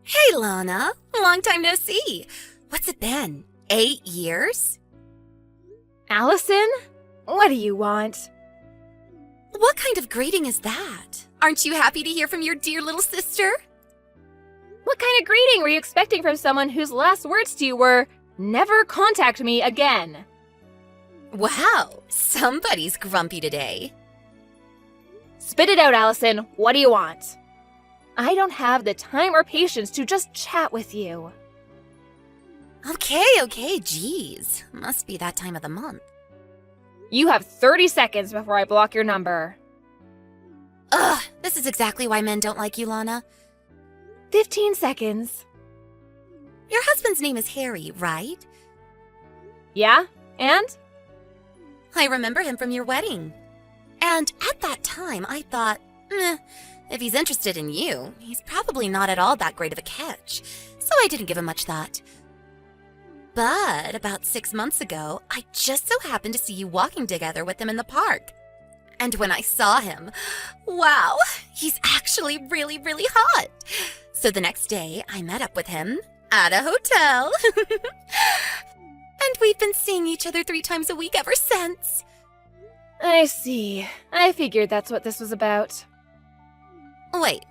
Hey, Lana. Long time no see. What's it been? 8 years? Allison? What do you want? What kind of greeting is that? Aren't you happy to hear from your dear little sister? What kind of greeting were you expecting from someone whose last words to you were, "Never contact me again"? Wow, somebody's grumpy today. Spit it out, Allison. What do you want? I don't have the time or patience to just chat with you. Okay, geez. Must be that time of the month. You have 30 seconds before I block your number. Ugh, this is exactly why men don't like you, Lana. 15 seconds. Your husband's name is Harry, right? Yeah? And? I remember him from your wedding. And at that time, I thought, if he's interested in you, he's probably not at all that great of a catch, so I didn't give him much thought. But about 6 months ago, I just so happened to see you walking together with him in the park. And when I saw him, wow, he's actually really, really hot. So the next day, I met up with him at a hotel. And we've been seeing each other 3 times a week ever since. I see. I figured that's what this was about. Wait,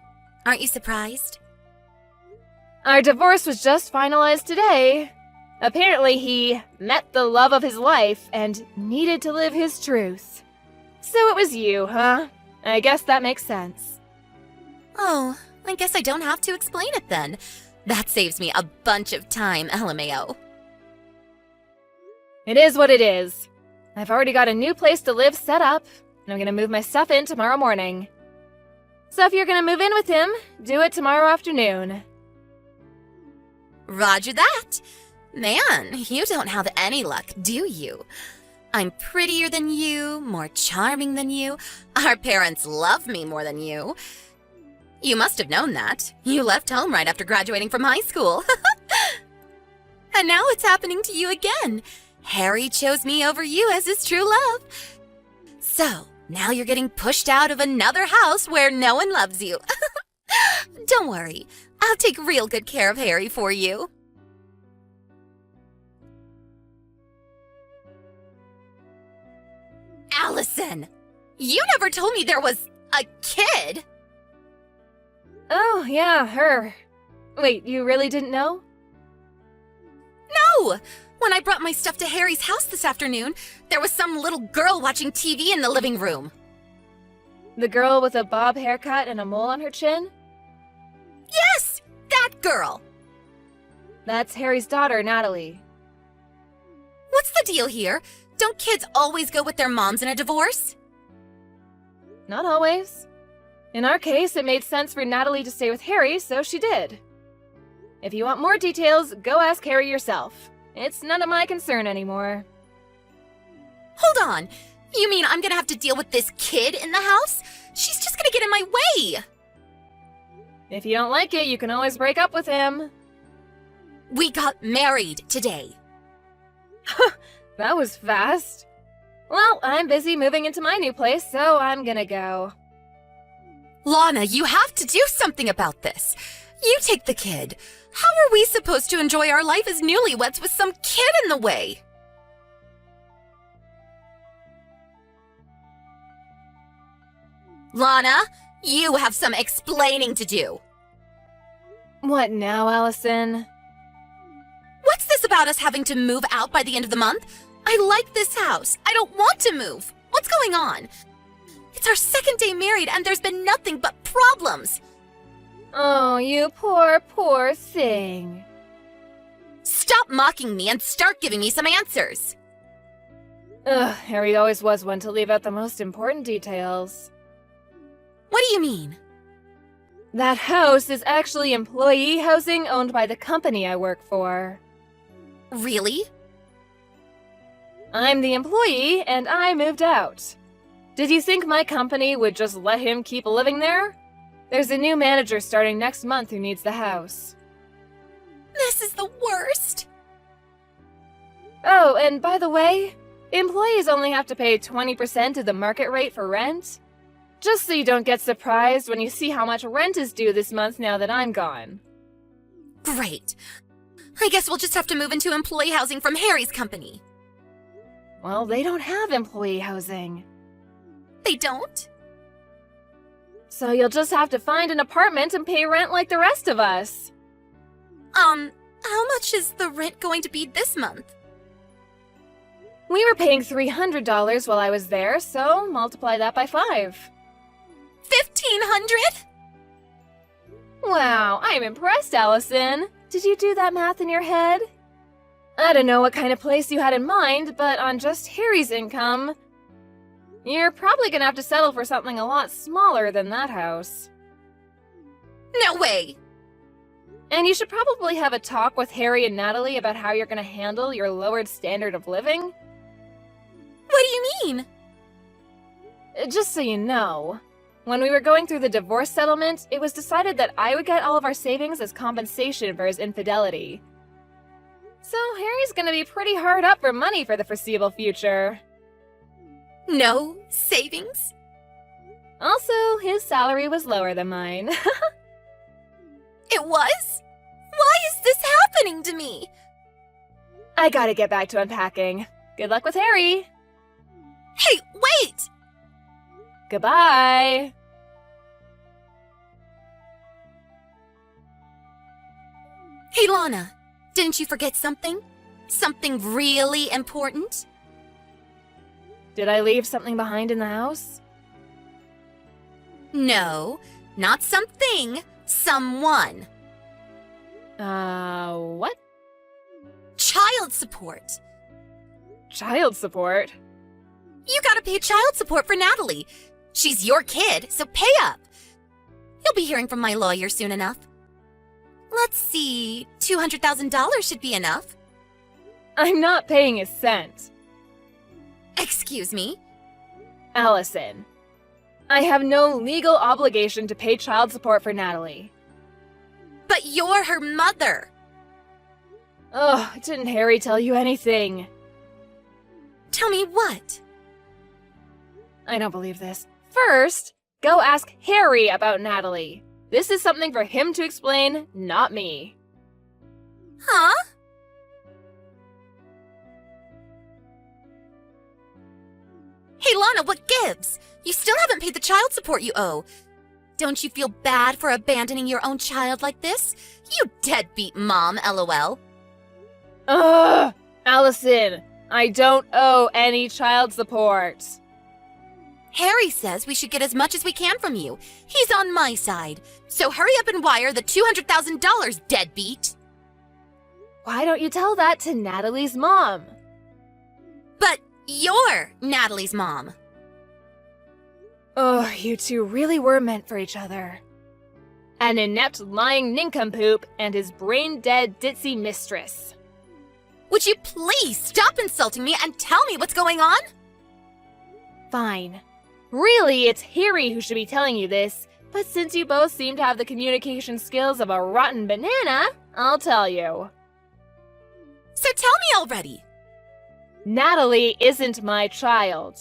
aren't you surprised? Our divorce was just finalized today. Apparently he met the love of his life and needed to live his truth. So it was you, huh? I guess that makes sense. Oh, I guess I don't have to explain it then. That saves me a bunch of time, LMAO. It is what it is. I've already got a new place to live set up, and I'm gonna move my stuff in tomorrow morning. So if you're gonna move in with him, do it tomorrow afternoon. Roger that. Man, you don't have any luck, do you? I'm prettier than you, more charming than you. Our parents love me more than you. You must have known that. You left home right after graduating from high school. And now it's happening to you again. Harry chose me over you as his true love. So, now you're getting pushed out of another house where no one loves you. Don't worry, I'll take real good care of Harry for you. Allison, you never told me there was a kid. Oh, yeah, her. Wait, you really didn't know? No! When I brought my stuff to Harry's house this afternoon, there was some little girl watching TV in the living room. The girl with a bob haircut and a mole on her chin? Yes! That girl! That's Harry's daughter, Natalie. What's the deal here? Don't kids always go with their moms in a divorce? Not always. In our case, it made sense for Natalie to stay with Harry, so she did. If you want more details, go ask Harry yourself. It's none of my concern anymore. Hold on! You mean I'm gonna have to deal with this kid in the house? She's just gonna get in my way! If you don't like it, you can always break up with him. We got married today. That was fast. Well, I'm busy moving into my new place, so I'm gonna go. Lana, you have to do something about this. You take the kid. How are we supposed to enjoy our life as newlyweds with some kid in the way? Lana, you have some explaining to do. What now, Allison? What's this about us having to move out by the end of the month? I like this house. I don't want to move. What's going on? It's our second day married and there's been nothing but problems. Oh, you poor, poor thing. Stop mocking me and start giving me some answers. Ugh, Harry always was one to leave out the most important details. What do you mean? That house is actually employee housing owned by the company I work for. Really? I'm the employee, and I moved out. Did you think my company would just let him keep living there? There's a new manager starting next month who needs the house. This is the worst. Oh, and by the way, employees only have to pay 20% of the market rate for rent. Just so you don't get surprised when you see how much rent is due this month now that I'm gone. Great. I guess we'll just have to move into employee housing from Harry's company. Well, they don't have employee housing. They don't? So you'll just have to find an apartment and pay rent like the rest of us. How much is the rent going to be this month? We were paying $300 while I was there, so multiply that by 5. 1,500? Wow, I'm impressed, Allison. Did you do that math in your head? I don't know what kind of place you had in mind, but on just Harry's income, you're probably gonna have to settle for something a lot smaller than that house. No way! And you should probably have a talk with Harry and Natalie about how you're gonna handle your lowered standard of living. What do you mean? Just so you know, when we were going through the divorce settlement, it was decided that I would get all of our savings as compensation for his infidelity. So Harry's gonna be pretty hard up for money for the foreseeable future. No savings? Also, his salary was lower than mine. It was? Why is this happening to me? I gotta get back to unpacking. Good luck with Harry. Hey, wait! Goodbye. Hey, Lana, didn't you forget something? Something really important? Did I leave something behind in the house? No, not something. Someone. What? Child support. Child support? You gotta pay child support for Natalie. She's your kid, so pay up. You'll be hearing from my lawyer soon enough. Let's see, $200,000 should be enough. I'm not paying a cent. Excuse me? Allison, I have no legal obligation to pay child support for Natalie. But you're her mother. Ugh, didn't Harry tell you anything? Tell me what? I don't believe this. First, go ask Harry about Natalie. This is something for him to explain, not me. Huh? Hey, Lana, what gives? You still haven't paid the child support you owe. Don't you feel bad for abandoning your own child like this? You deadbeat mom, LOL. Ugh! Allison, I don't owe any child support. Harry says we should get as much as we can from you. He's on my side. So hurry up and wire the $200,000, deadbeat. Why don't you tell that to Natalie's mom? But you're Natalie's mom. Oh, you two really were meant for each other. An inept lying nincompoop and his brain-dead ditzy mistress. Would you please stop insulting me and tell me what's going on? Fine. Really, it's Harry who should be telling you this, but since you both seem to have the communication skills of a rotten banana, I'll tell you. So tell me already. Natalie isn't my child.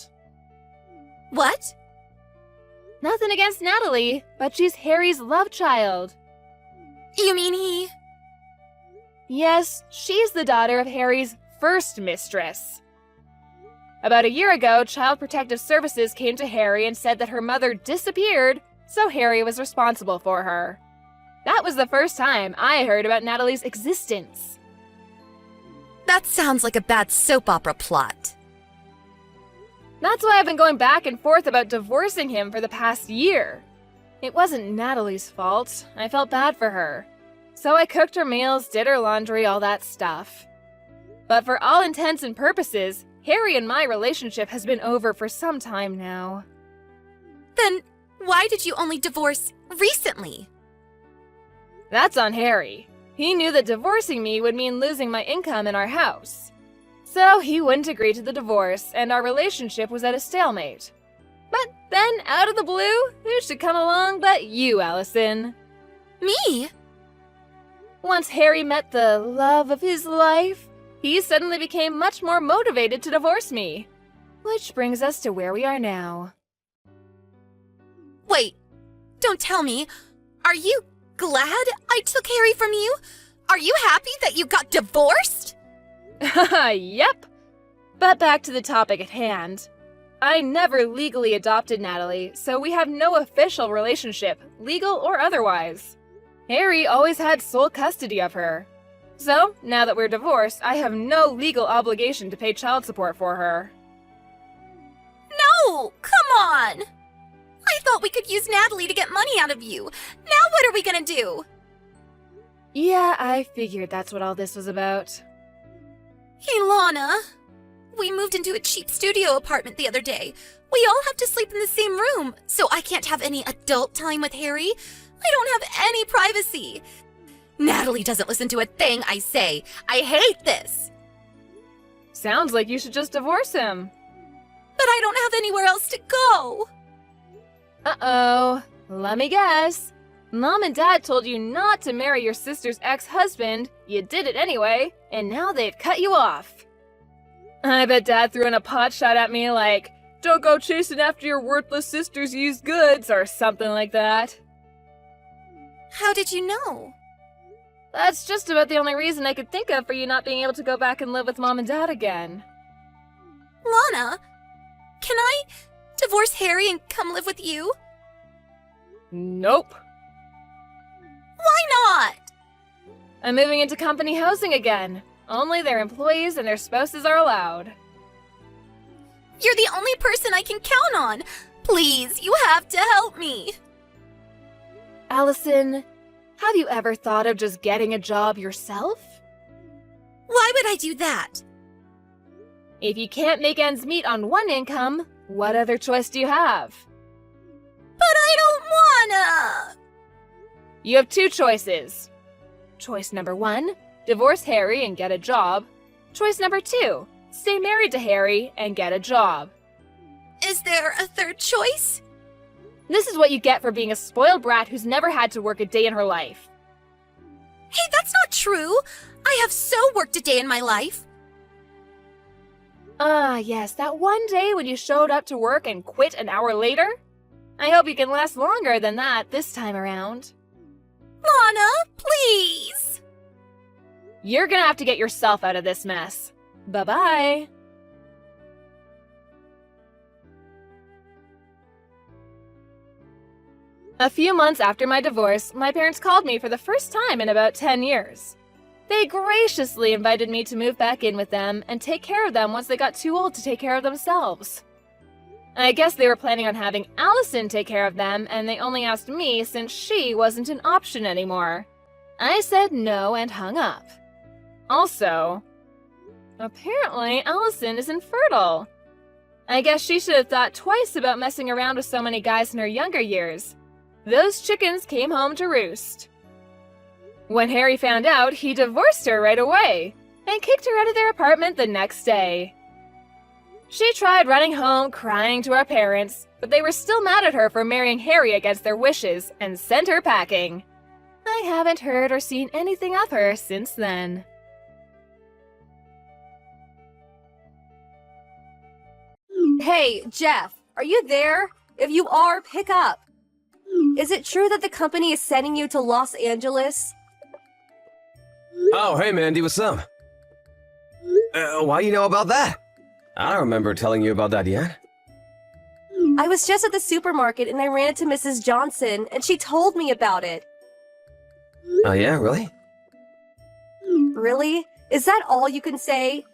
What? Nothing against Natalie, but she's Harry's love child. You mean he... Yes, she's the daughter of Harry's first mistress. About a year ago, Child Protective Services came to Harry and said that her mother disappeared, so Harry was responsible for her. That was the first time I heard about Natalie's existence. That sounds like a bad soap opera plot. That's why I've been going back and forth about divorcing him for the past year. It wasn't Natalie's fault. I felt bad for her. So I cooked her meals, did her laundry, all that stuff. But for all intents and purposes, Harry and my relationship has been over for some time now. Then why did you only divorce recently? That's on Harry. He knew that divorcing me would mean losing my income in our house. So he wouldn't agree to the divorce, and our relationship was at a stalemate. But then, out of the blue, who should come along but you, Allison? Me? Once Harry met the love of his life, he suddenly became much more motivated to divorce me. Which brings us to where we are now. Wait, don't tell me. Are you glad I took Harry from you? Are you happy that you got divorced? Yep. But back to the topic at hand. I never legally adopted Natalie, so we have no official relationship, legal or otherwise. Harry always had sole custody of her. So, now that we're divorced, I have no legal obligation to pay child support for her. No, come on! I thought we could use Natalie to get money out of you. Now what are we gonna do? Yeah, I figured that's what all this was about. Hey, Lana. We moved into a cheap studio apartment the other day. We all have to sleep in the same room, so I can't have any adult time with Harry. I don't have any privacy. Natalie doesn't listen to a thing I say. I hate this. Sounds like you should just divorce him. But I don't have anywhere else to go. Uh-oh. Let me guess. Mom and Dad told you not to marry your sister's ex-husband, you did it anyway, and now they've cut you off. I bet Dad threw in a pot shot at me like, "Don't go chasing after your worthless sister's used goods," or something like that. How did you know? That's just about the only reason I could think of for you not being able to go back and live with Mom and Dad again. Lana, can I divorce Harry and come live with you? Nope. Why not? I'm moving into company housing again. Only their employees and their spouses are allowed. You're the only person I can count on. Please, you have to help me. Allison, have you ever thought of just getting a job yourself? Why would I do that? If you can't make ends meet on one income, what other choice do you have? But I don't wanna. You have two choices. Choice number 1, divorce Harry and get a job. Choice number 2, stay married to Harry and get a job. Is there a third choice? This is what you get for being a spoiled brat who's never had to work a day in her life. Hey, that's not true. I have so worked a day in my life. Ah, yes, that one day when you showed up to work and quit an hour later? I hope you can last longer than that this time around. Lana, please. You're gonna have to get yourself out of this mess. Bye-bye. A few months after my divorce, my parents called me for the first time in about 10 years. They graciously invited me to move back in with them and take care of them once they got too old to take care of themselves. I guess they were planning on having Allison take care of them, and they only asked me since she wasn't an option anymore. I said no and hung up. Also, apparently Allison is infertile. I guess she should have thought twice about messing around with so many guys in her younger years. Those chickens came home to roost. When Harry found out, he divorced her right away and kicked her out of their apartment the next day. She tried running home crying to our parents, but they were still mad at her for marrying Harry against their wishes and sent her packing. I haven't heard or seen anything of her since then. Hey, Jeff, are you there? If you are, pick up. Is it true that the company is sending you to Los Angeles? Oh, hey Mandy, what's up? Why you know about that? I don't remember telling you about that yet. I was just at the supermarket and I ran into Mrs. Johnson and she told me about it. Oh yeah, really? Really? Is that all you can say?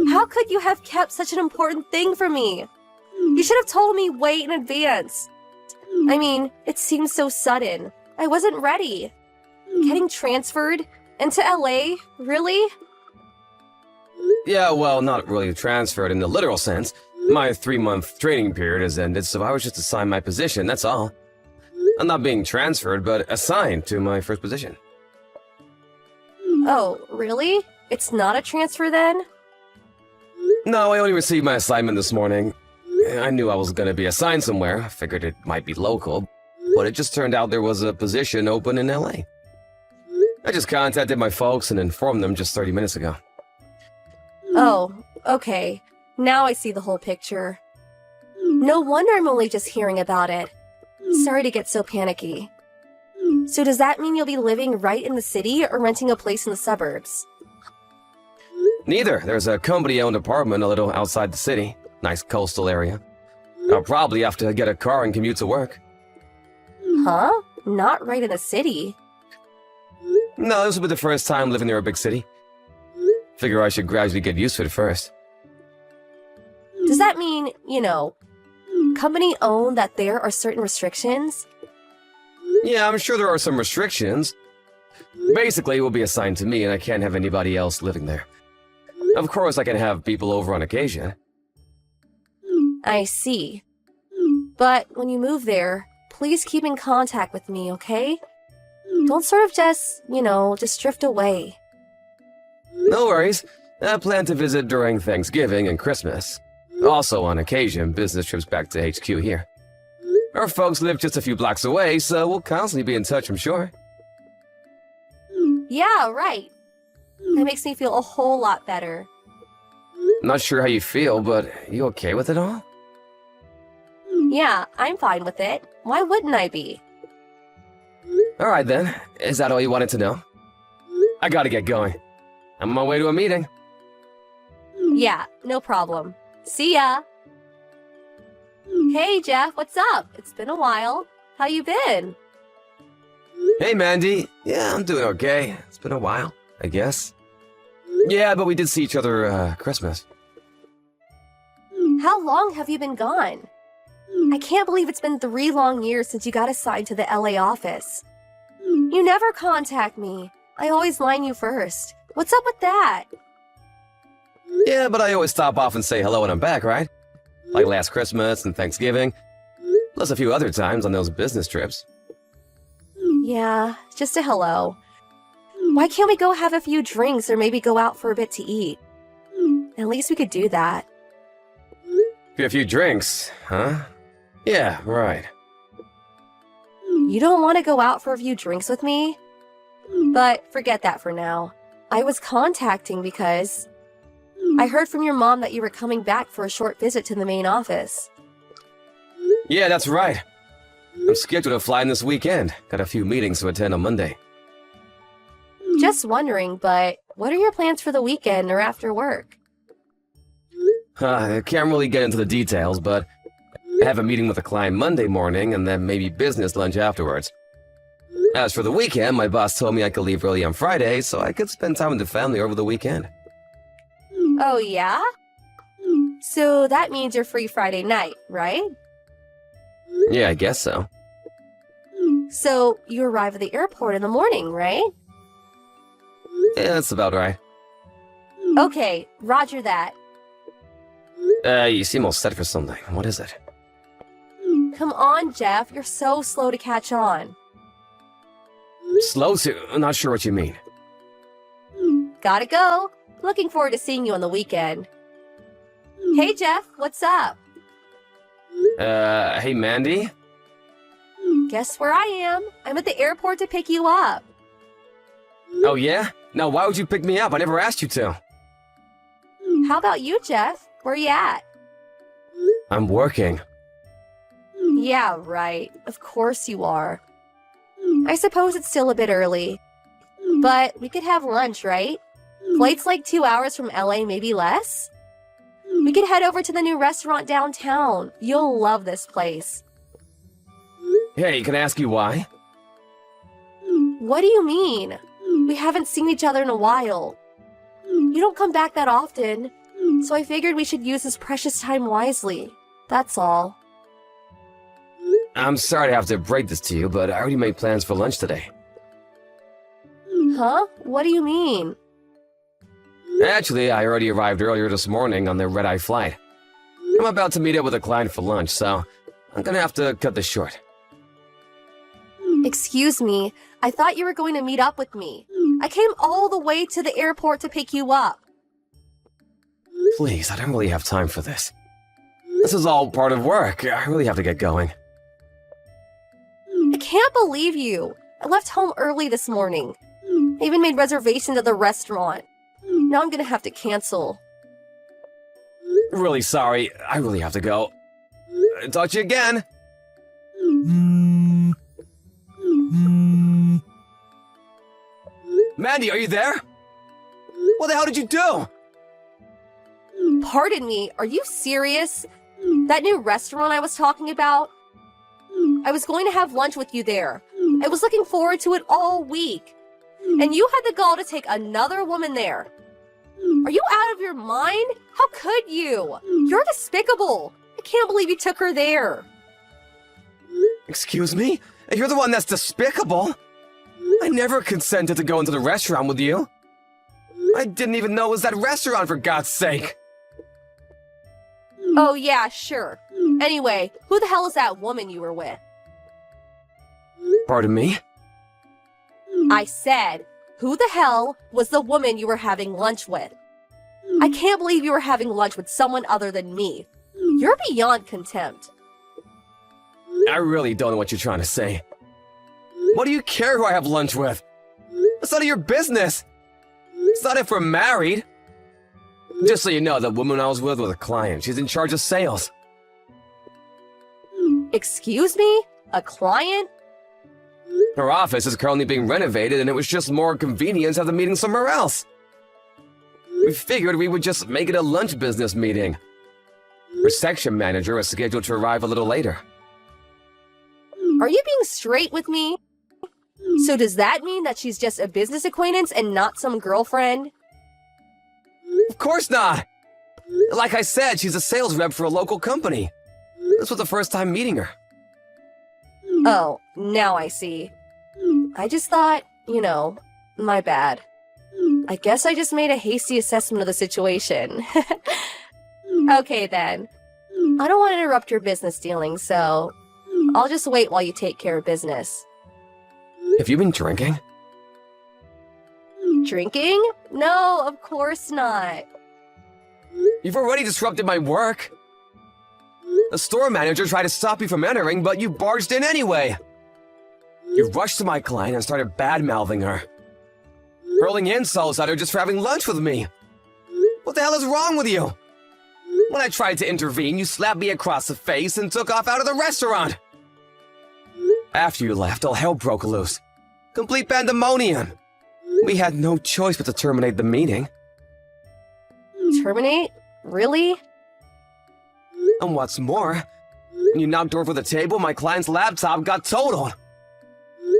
How could you have kept such an important thing from me? You should have told me way in advance. I mean, it seems so sudden. I wasn't ready. Getting transferred into LA? Really? Yeah, well, not really transferred in the literal sense. My 3-month training period has ended, so I was just assigned my position, that's all. I'm not being transferred, but assigned to my first position. Oh, really? It's not a transfer then? No, I only received my assignment this morning. I knew I was gonna be assigned somewhere. I figured it might be local, but it just turned out there was a position open in LA. I just contacted my folks and informed them just 30 minutes ago. Oh, okay. Now I see the whole picture. No wonder I'm only just hearing about it. Sorry to get so panicky. So does that mean you'll be living right in the city or renting a place in the suburbs? Neither. There's a company-owned apartment a little outside the city. Nice coastal area. I'll probably have to get a car and commute to work. Huh? Not right in the city. No, this will be the first time living near a big city. Figure I should gradually get used to it first. Does that mean, company owned that there are certain restrictions? Yeah, I'm sure there are some restrictions. Basically, it will be assigned to me and I can't have anybody else living there. Of course, I can have people over on occasion. I see. But when you move there, please keep in contact with me, okay? Don't sort of just drift away. No worries. I plan to visit during Thanksgiving and Christmas. Also, on occasion, business trips back to HQ here. Our folks live just a few blocks away, so we'll constantly be in touch, I'm sure. Yeah, right. That makes me feel a whole lot better. Not sure how you feel, but you okay with it all? Yeah, I'm fine with it. Why wouldn't I be? Alright then. Is that all you wanted to know? I gotta get going. I'm on my way to a meeting. Yeah, no problem. See ya! Hey, Jeff, what's up? It's been a while. How you been? Hey, Mandy. Yeah, I'm doing okay. It's been a while, I guess. Yeah, but we did see each other, Christmas. How long have you been gone? I can't believe it's been 3 long years since you got assigned to the LA office. You never contact me. I always line you first. What's up with that? Yeah, but I always stop off and say hello when I'm back, right? Like last Christmas and Thanksgiving. Plus a few other times on those business trips. Yeah, just a hello. Why can't we go have a few drinks or maybe go out for a bit to eat? At least we could do that. A few drinks, huh? Yeah, right. You don't want to go out for a few drinks with me? But forget that for now. I was contacting because I heard from your mom that you were coming back for a short visit to the main office. Yeah, that's right. I'm scheduled to fly in this weekend. Got a few meetings to attend on Monday. Just wondering, but what are your plans for the weekend or after work? I can't really get into the details, but I have a meeting with a client Monday morning and then maybe business lunch afterwards. As for the weekend, my boss told me I could leave early on Friday so I could spend time with the family over the weekend. Oh, yeah? So that means you're free Friday night, right? Yeah, I guess so. So you arrive at the airport in the morning, right? Yeah, that's about right. Okay, roger that. You seem all set for something. What is it? Come on, Jeff, you're so slow to catch on. Slow to... I'm not sure what you mean. Gotta go. Looking forward to seeing you on the weekend. Hey, Jeff, what's up? Hey, Mandy? Guess where I am? I'm at the airport to pick you up. Oh, yeah? Now, why would you pick me up? I never asked you to. How about you, Jeff? Where you at? I'm working. Yeah, right. Of course you are. I suppose it's still a bit early. But we could have lunch, right? Flight's like 2 hours from LA, maybe less? We could head over to the new restaurant downtown. You'll love this place. Hey, can I ask you why? What do you mean? We haven't seen each other in a while. You don't come back that often, so I figured we should use this precious time wisely. That's all. I'm sorry to have to break this to you, but I already made plans for lunch today. Huh? What do you mean? Actually, I already arrived earlier this morning on the red-eye flight. I'm about to meet up with a client for lunch, so I'm gonna have to cut this short. Excuse me, I thought you were going to meet up with me. I came all the way to the airport to pick you up. Please, I don't really have time for this. This is all part of work. I really have to get going. I can't believe you. I left home early this morning. I even made reservations at the restaurant. Now I'm gonna have to cancel. Really sorry. I really have to go. Talk to you again. Mandy, are you there? What the hell did you do? Pardon me, are you serious? That new restaurant I was talking about? I was going to have lunch with you there. I was looking forward to it all week. And you had the gall to take another woman there. Are you out of your mind? How could you? You're despicable. I can't believe you took her there. Excuse me? You're the one that's despicable. I never consented to go into the restaurant with you. I didn't even know it was that restaurant, for God's sake. Oh yeah, sure. Anyway, who the hell is that woman you were with? Pardon me? I said, who the hell was the woman you were having lunch with? I can't believe you were having lunch with someone other than me. You're beyond contempt. I really don't know what you're trying to say. What do you care who I have lunch with? It's none of your business. It's not if we're married. Just so you know, the woman I was with was a client. She's in charge of sales. Excuse me? A client? Her office is currently being renovated, and it was just more convenient to have the meeting somewhere else. We figured we would just make it a lunch business meeting. Her section manager is scheduled to arrive a little later. Are you being straight with me? So does that mean that she's just a business acquaintance and not some girlfriend? Of course not! Like I said, she's a sales rep for a local company. This was the first time meeting her. Oh, now I see. I just thought, my bad. I guess I just made a hasty assessment of the situation. Okay then. I don't want to interrupt your business dealings, so I'll just wait while you take care of business. Have you been drinking? Drinking? No, of course not. You've already disrupted my work. The store manager tried to stop you from entering, but you barged in anyway. You rushed to my client and started bad-mouthing her. Hurling insults at her just for having lunch with me. What the hell is wrong with you? When I tried to intervene, you slapped me across the face and took off out of the restaurant. After you left, all hell broke loose. Complete pandemonium. We had no choice but to terminate the meeting. Terminate? Really? And what's more, when you knocked over the table, my client's laptop got totaled.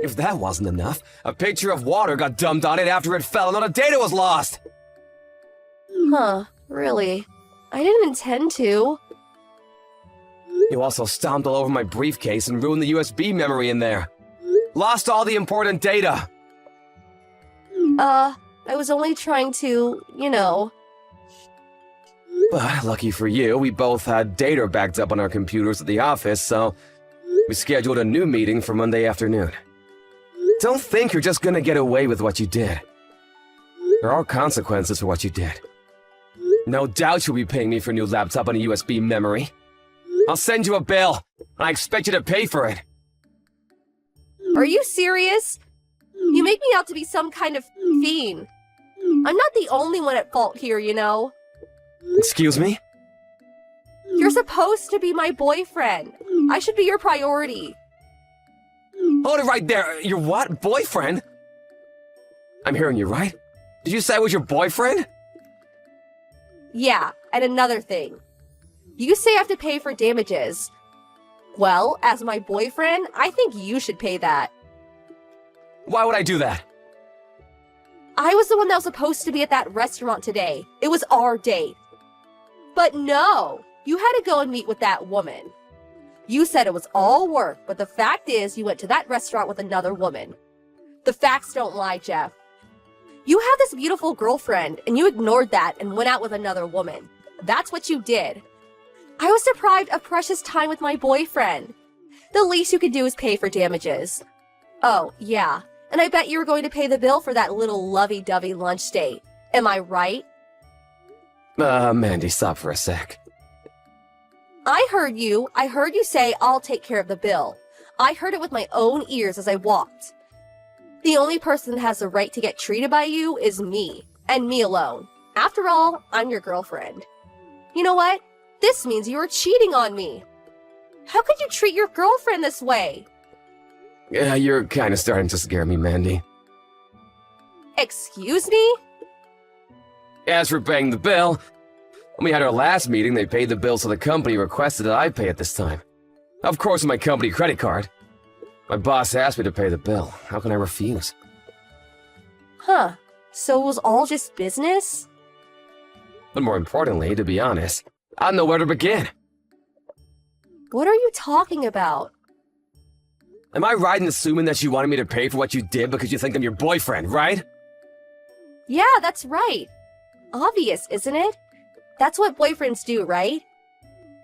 If that wasn't enough, a pitcher of water got dumped on it after it fell and all the data was lost. Huh, really? I didn't intend to. You also stomped all over my briefcase and ruined the USB memory in there. Lost all the important data. I was only trying to, But lucky for you, we both had data backed up on our computers at the office, so we scheduled a new meeting for Monday afternoon. Don't think you're just gonna get away with what you did. There are consequences for what you did. No doubt you'll be paying me for a new laptop and a USB memory. I'll send you a bill, and I expect you to pay for it. Are you serious? You make me out to be some kind of fiend. I'm not the only one at fault here, Excuse me? You're supposed to be my boyfriend. I should be your priority. Hold it right there. Your what? Boyfriend? I'm hearing you right? Did you say I was your boyfriend? Yeah, and another thing. You say I have to pay for damages. Well, as my boyfriend, I think you should pay that. Why would I do that? I was the one that was supposed to be at that restaurant today. It was our date. But no, you had to go and meet with that woman. You said it was all work, but the fact is you went to that restaurant with another woman. The facts don't lie, Jeff. You have this beautiful girlfriend, and you ignored that and went out with another woman. That's what you did. I was deprived of precious time with my boyfriend. The least you could do is pay for damages. Oh, yeah, and I bet you were going to pay the bill for that little lovey-dovey lunch date. Am I right? Mandy, stop for a sec. I heard you say I'll take care of the bill. I heard it with my own ears as I walked. The only person that has the right to get treated by you is me, and me alone. After all, I'm your girlfriend. You know what? This means you were cheating on me. How could you treat your girlfriend this way? Yeah, you're kind of starting to scare me, Mandy. Excuse me? As for paying the bill, when we had our last meeting, they paid the bill so the company requested that I pay it this time. Of course, with my company credit card. My boss asked me to pay the bill. How can I refuse? Huh. So it was all just business? But more importantly, to be honest, I don't know where to begin. What are you talking about? Am I right in assuming that you wanted me to pay for what you did because you think I'm your boyfriend, right? Yeah, that's right. Obvious, isn't it? That's what boyfriends do, right?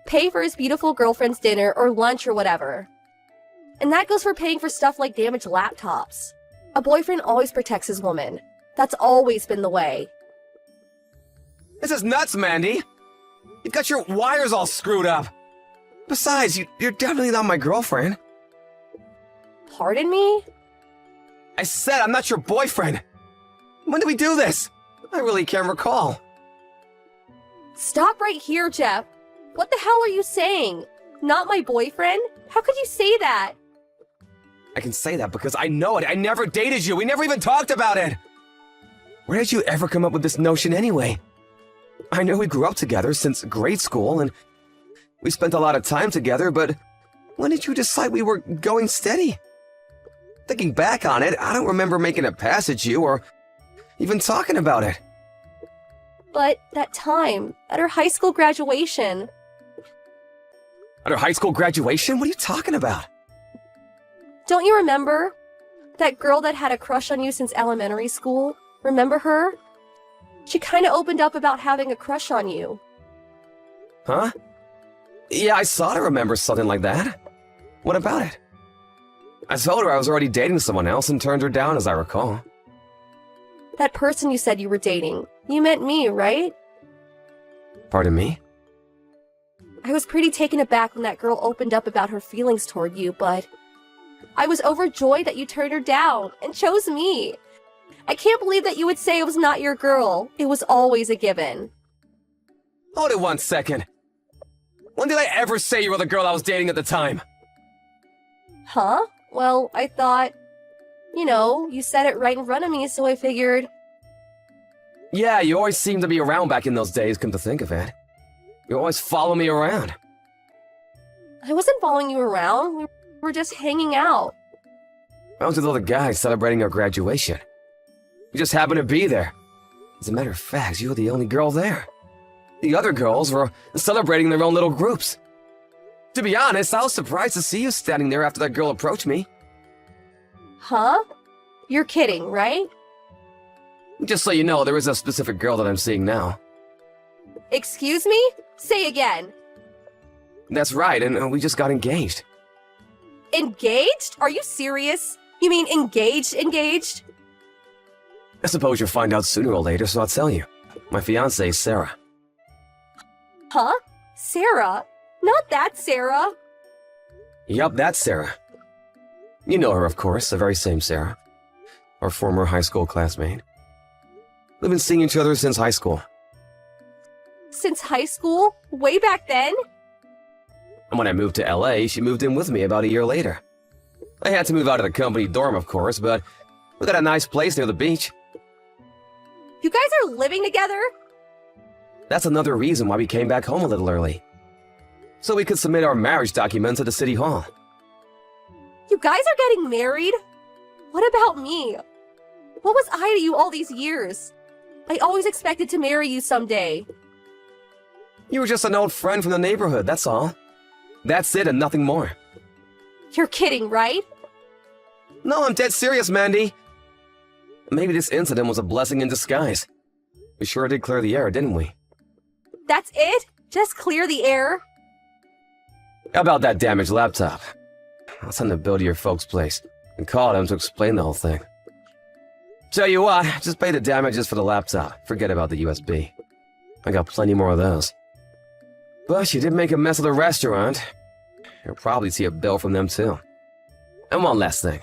Pay for his beautiful girlfriend's dinner or lunch or whatever. And that goes for paying for stuff like damaged laptops. A boyfriend always protects his woman. That's always been the way. This is nuts, Mandy. You've got your wires all screwed up. Besides, you're definitely not my girlfriend. Pardon me? I said I'm not your boyfriend. When did we do this? I really can't recall. Stop right here, Jeff. What the hell are you saying? Not my boyfriend? How could you say that? I can say that because I know it. I never dated you. We never even talked about it. Where did you ever come up with this notion anyway? I know we grew up together since grade school and we spent a lot of time together, but when did you decide we were going steady? Thinking back on it, I don't remember making a pass at you or even talking about it. But that time, at our high school graduation. At our high school graduation? What are you talking about? Don't you remember? That girl that had a crush on you since elementary school? Remember her? She kinda opened up about having a crush on you. Huh? Yeah, I sort of remember something like that. What about it? I told her I was already dating someone else and turned her down, as I recall. That person you said you were dating. You meant me, right? Pardon me? I was pretty taken aback when that girl opened up about her feelings toward you, but I was overjoyed that you turned her down and chose me. I can't believe that you would say it was not your girl. It was always a given. Hold it 1 second. When did I ever say you were the girl I was dating at the time? Huh? Well, I thought, you said it right in front of me, so I figured. Yeah, you always seemed to be around back in those days, come to think of it. You always follow me around. I wasn't following you around. We were just hanging out. I was with other guys celebrating our graduation. You just happened to be there. As a matter of fact, you were the only girl there. The other girls were celebrating their own little groups. To be honest, I was surprised to see you standing there after that girl approached me. Huh? You're kidding, right? Just so you know, there is a specific girl that I'm seeing now. Excuse me? Say again. That's right, and we just got engaged. Engaged? Are you serious? You mean engaged? I suppose you'll find out sooner or later, so I'll tell you. My fiancée is Sarah. Huh? Sarah? Not that Sarah. Yup, that's Sarah. You know her, of course, the very same Sarah. Our former high school classmate. We've been seeing each other since high school. Since high school? Way back then? And when I moved to LA, she moved in with me about a year later. I had to move out of the company dorm, of course, but we got a nice place near the beach. You guys are living together? That's another reason why we came back home a little early. So we could submit our marriage documents at the city hall. You guys are getting married? What about me? What was I to you all these years? I always expected to marry you someday. You were just an old friend from the neighborhood, that's all. That's it and nothing more. You're kidding, right? No, I'm dead serious, Mandy. Maybe this incident was a blessing in disguise. We sure did clear the air, didn't we? That's it? Just clear the air? How about that damaged laptop? I'll send the bill to your folks' place and call them to explain the whole thing. Tell you what, just pay the damages for the laptop. Forget about the USB. I got plenty more of those. But you did make a mess of the restaurant. You'll probably see a bill from them too. And one last thing.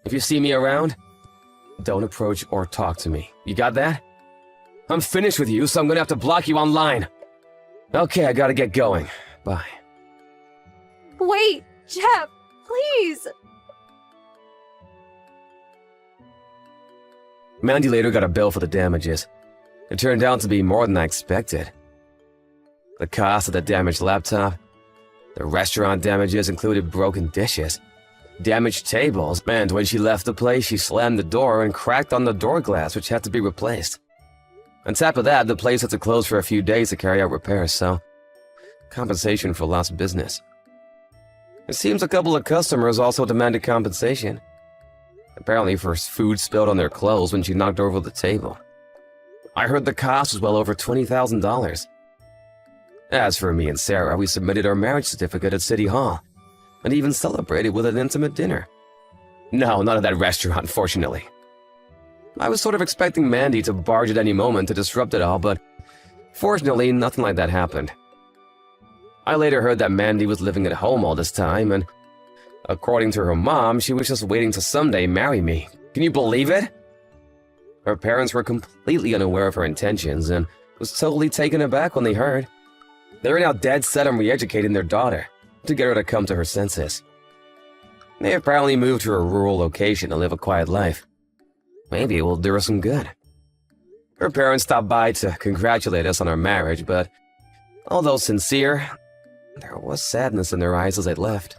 If you see me around, don't approach or talk to me. You got that? I'm finished with you, so I'm gonna have to block you online. Okay, I gotta get going. Bye. Wait, Jeff, please! Mandy later got a bill for the damages. It turned out to be more than I expected. The cost of the damaged laptop, the restaurant damages included broken dishes, damaged tables, and when she left the place, she slammed the door and cracked on the door glass, which had to be replaced. On top of that, the place had to close for a few days to carry out repairs, so compensation for lost business. It seems a couple of customers also demanded compensation. Apparently for food spilled on their clothes when she knocked over the table. I heard the cost was well over $20,000. As for me and Sarah, we submitted our marriage certificate at City Hall, and even celebrated with an intimate dinner. No, not at that restaurant, fortunately. I was sort of expecting Mandy to barge at any moment to disrupt it all, but fortunately, nothing like that happened. I later heard that Mandy was living at home all this time, and according to her mom, she was just waiting to someday marry me. Can you believe it? Her parents were completely unaware of her intentions and was totally taken aback when they heard. They were now dead set on re-educating their daughter to get her to come to her senses. They apparently moved to a rural location to live a quiet life. Maybe it will do her some good. Her parents stopped by to congratulate us on our marriage, but although sincere, there was sadness in their eyes as they left.